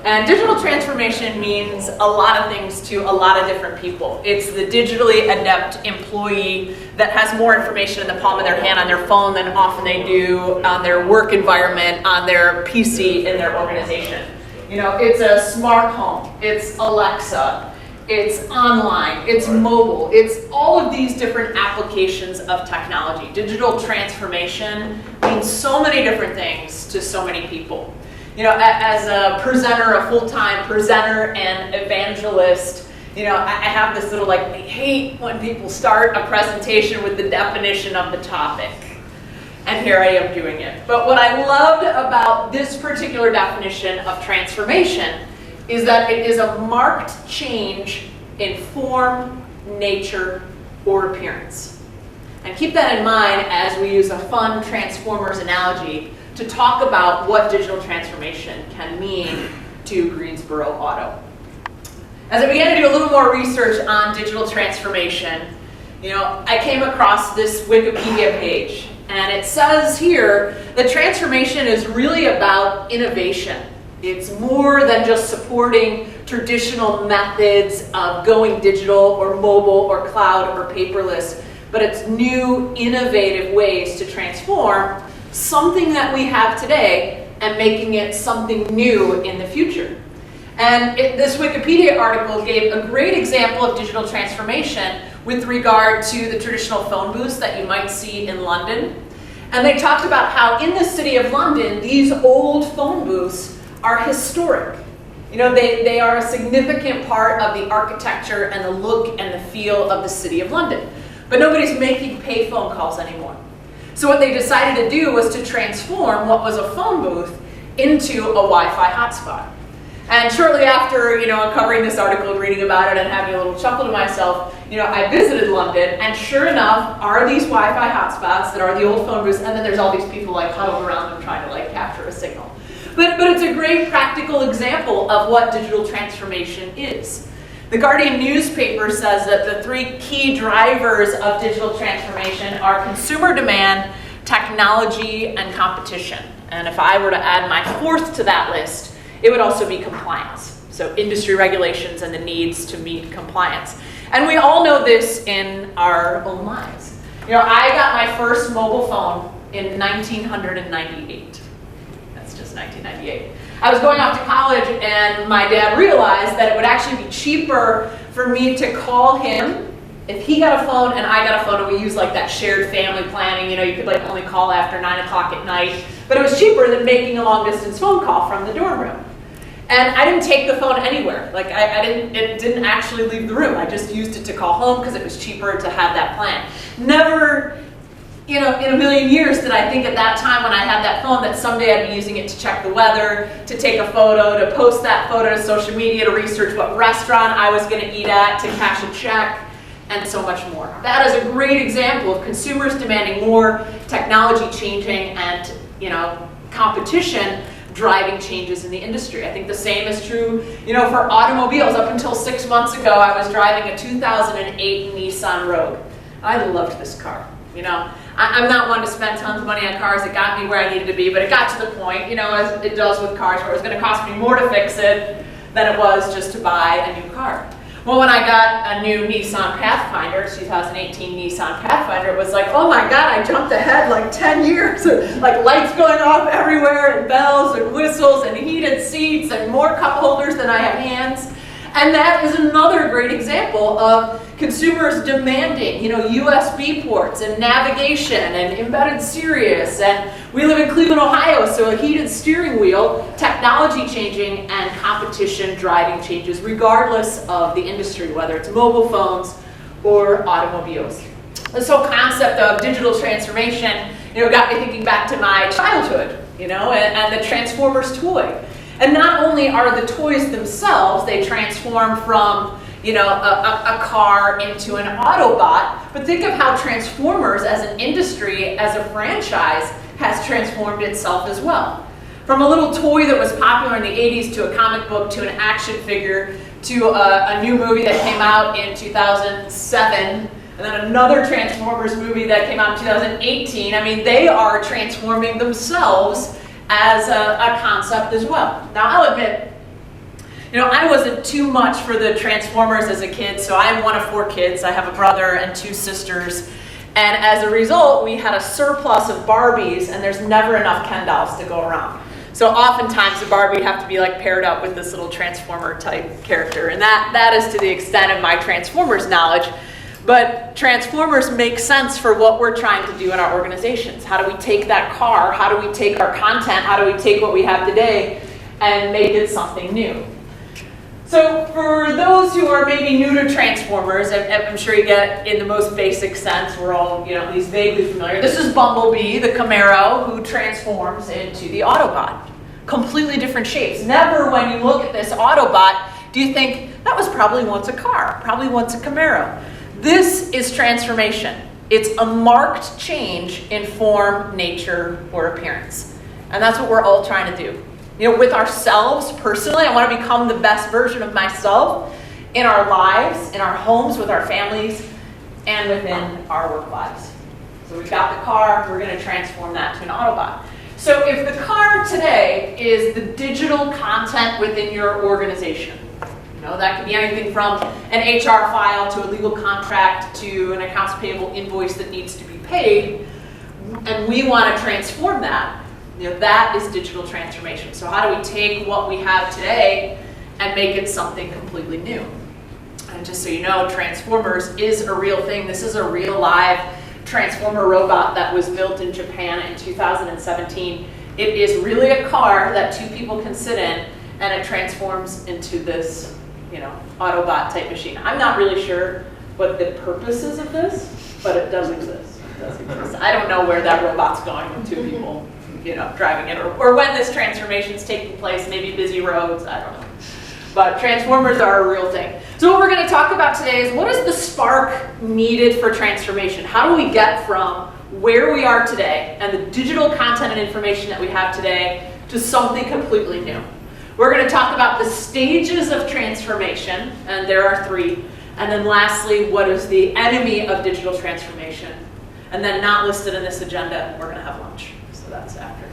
And digital transformation means a lot of things to a lot of different people. It's the digitally adept employee that has more information in the palm of their hand on their phone than often they do on their work environment, on their PC in their organization. You know, it's a smart home, it's Alexa, it's online, it's mobile, it's all of these different applications of technology. Digital transformation means so many different things to so many people. You know, as a presenter, a full-time presenter and evangelist, you know, I have this little I hate when people start a presentation with the definition of the topic. And here I am doing it. But what I loved about this particular definition of transformation is that it is a marked change in form, nature, or appearance. And keep that in mind as we use a fun Transformers analogy to talk about what digital transformation can mean to Greensboro Auto. As I began to do a little more research on digital transformation, you know, I came across this Wikipedia page, and it says here that transformation is really about innovation. It's more than just supporting traditional methods of going digital or mobile or cloud or paperless, but it's new, innovative ways to transform something that we have today and making it something new in the future. And this Wikipedia article gave a great example of digital transformation with regard to the traditional phone booths that you might see in London. And they talked about how in the city of London, these old phone booths are historic. You know, they are a significant part of the architecture and the look and the feel of the city of London. But nobody's making pay phone calls anymore. So what they decided to do was to transform what was a phone booth into a Wi-Fi hotspot. And shortly after, you know, uncovering this article and reading about it and having a little chuckle to myself, you know, I visited London, and sure enough, are these Wi-Fi hotspots that are the old phone booths, and then there's all these people huddled around them trying to capture a signal. But it's a great practical example of what digital transformation is. The Guardian newspaper says that the three key drivers of digital transformation are consumer demand, technology, and competition. And if I were to add my fourth to that list, it would also be compliance. So industry regulations and the needs to meet compliance. And we all know this in our own lives. You know, I got my first mobile phone in 1998. That's just 1998. I was going off to college, and my dad realized that it would actually be cheaper for me to call him if he got a phone and I got a phone, and we used that shared family planning. You know, you could only call after 9 o'clock at night, but it was cheaper than making a long distance phone call from the dorm room. And I didn't take the phone anywhere. It didn't actually leave the room. I just used it to call home because it was cheaper to have that plan. Never, you know, in a million years did I think at that time when I had that phone that someday I'd be using it to check the weather, to take a photo, to post that photo to social media, to research what restaurant I was going to eat at, to cash a check, and so much more. That is a great example of consumers demanding more, technology changing, and, you know, competition driving changes in the industry. I think the same is true, you know, for automobiles. Up until 6 months ago, I was driving a 2008 Nissan Rogue. I loved this car. You know, I'm not one to spend tons of money on cars. It got me where I needed to be, but it got to the point, you know, as it does with cars, where it was going to cost me more to fix it than it was just to buy a new car. Well, when I got a new Nissan Pathfinder, 2018 Nissan Pathfinder, it was oh my God, I jumped ahead 10 years. Lights going off everywhere, and bells and whistles and heated seats and more cup holders than I have hands. And that is another great example of consumers demanding, you know, USB ports and navigation and embedded Sirius. And we live in Cleveland, Ohio, so a heated steering wheel, technology changing, and competition driving changes regardless of the industry, whether it's mobile phones or automobiles. This whole concept of digital transformation, you know, got me thinking back to my childhood, you know, and the Transformers toy. And not only are the toys themselves, they transform from, you know, a car into an Autobot, but think of how Transformers as an industry, as a franchise, has transformed itself as well. From a little toy that was popular in the 80s to a comic book to an action figure to a new movie that came out in 2007, and then another Transformers movie that came out in 2018. I mean, they are transforming themselves as a concept as well. Now, I'll admit, You know, I wasn't too much for the Transformers as a kid, so I'm one of 4 kids. I have a brother and 2 sisters. And as a result, we had a surplus of Barbies, and there's never enough Ken dolls to go around. So oftentimes the Barbie would have to be like paired up with this little Transformer type character. And that is to the extent of my Transformers knowledge. But Transformers make sense for what we're trying to do in our organizations. How do we take that car? How do we take our content? How do we take what we have today and make it something new? So for those who are maybe new to Transformers, I'm sure you get in the most basic sense, we're all at least vaguely familiar. This is Bumblebee, the Camaro, who transforms into the Autobot. Completely different shapes. Never when you look at this Autobot do you think, that was probably once a car, probably once a Camaro. This is transformation. It's a marked change in form, nature, or appearance. And that's what we're all trying to do. With ourselves personally, I want to become the best version of myself in our lives, in our homes, with our families, and within our work lives. So we've got the car, we're going to transform that to an Autobot. So if the car today is the digital content within your organization, that could be anything from an HR file to a legal contract to an accounts payable invoice that needs to be paid, and we want to transform that. That is digital transformation. So how do we take what we have today and make it something completely new? And just so you know, Transformers is a real thing. This is a real live Transformer robot that was built in Japan in 2017. It is really a car that 2 people can sit in, and it transforms into this, Autobot type machine. I'm not really sure what the purpose is of this, but it does exist. It does exist. I don't know where that robot's going with 2 people driving it, or when this transformation is taking place, maybe busy roads, I don't know. But Transformers are a real thing. So what we're going to talk about today is, what is the spark needed for transformation? How do we get from where we are today and the digital content and information that we have today to something completely new? We're going to talk about the stages of transformation, and there are 3. And then lastly, what is the enemy of digital transformation? And then not listed in this agenda, we're going to have lunch. So that's after.